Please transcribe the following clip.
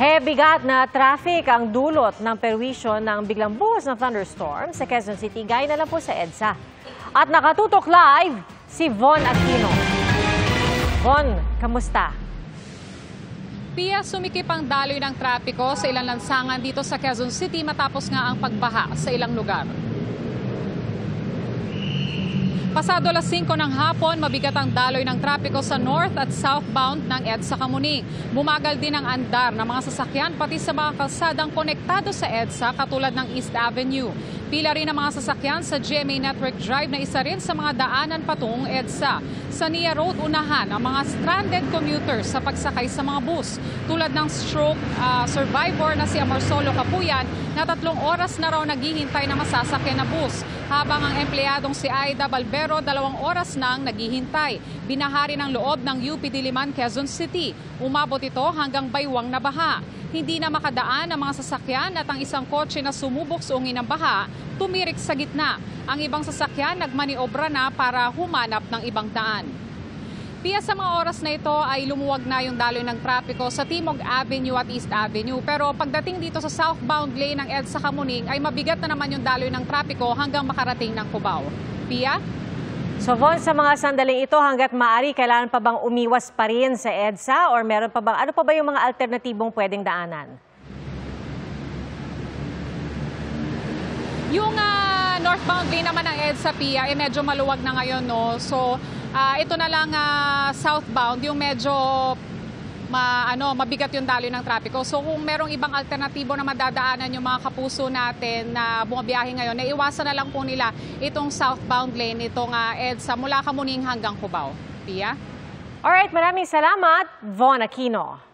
Bigat na traffic ang dulot ng perwisyo ng biglang buhos ng thunderstorm sa Quezon City, gaya na lang po sa EDSA. At nakatutok live si Von Aquino. Von, kamusta? Pia, sumikip ang daloy ng trapiko sa ilang lansangan dito sa Quezon City matapos nga ang pagbaha sa ilang lugar. Pasado alas 5 ng hapon, mabigat ang daloy ng trapiko sa north at southbound ng EDSA Kamuning. Bumagal din ang andar ng mga sasakyan pati sa mga kalsadang konektado sa EDSA katulad ng East Avenue. Pila rin ang mga sasakyan sa GMA Network Drive na isa rin sa mga daanan patungong EDSA. Sa Nia Road, unahan ang mga stranded commuters sa pagsakay sa mga bus. Tulad ng stroke survivor na si Amorsolo Capuyan na 3 oras na raw naghihintay na masasakyan na bus. Habang ang empleyadong si Aida Balbero 2 oras nang naghihintay. Binahari ng loob ng UP Diliman, Quezon City. Umabot ito hanggang baywang na baha. Hindi na makadaan ang mga sasakyan at ang isang kotse na sumubok sa ungin ng baha, tumirik sa gitna. Ang ibang sasakyan nagmaniobra na para humanap ng ibang daan. Pia, sa mga oras na ito ay lumuwag na yung daloy ng trapiko sa Timog Avenue at East Avenue. Pero pagdating dito sa southbound lane ng EDSA Kamuning ay mabigat na naman yung daloy ng trapiko hanggang makarating ng Cubao. Pia? So Von, sa mga sandaling ito hanggat maaari, kailangan pa bang umiwas pa rin sa EDSA or meron pa bang, ano pa ba yung mga alternatibong pwedeng daanan? Yung northbound lane naman ng EDSA, Pia, medyo maluwag na ngayon, no? So, ito na lang southbound, yung medyo mabigat yung daloy ng trapiko. So, kung merong ibang alternatibo na madadaanan yung mga kapuso natin na bumabiyahe ngayon, naiwasan na lang po nila itong southbound lane, itong EDSA mula Kamuning hanggang Cubao. Pia? Alright, maraming salamat, Von Aquino.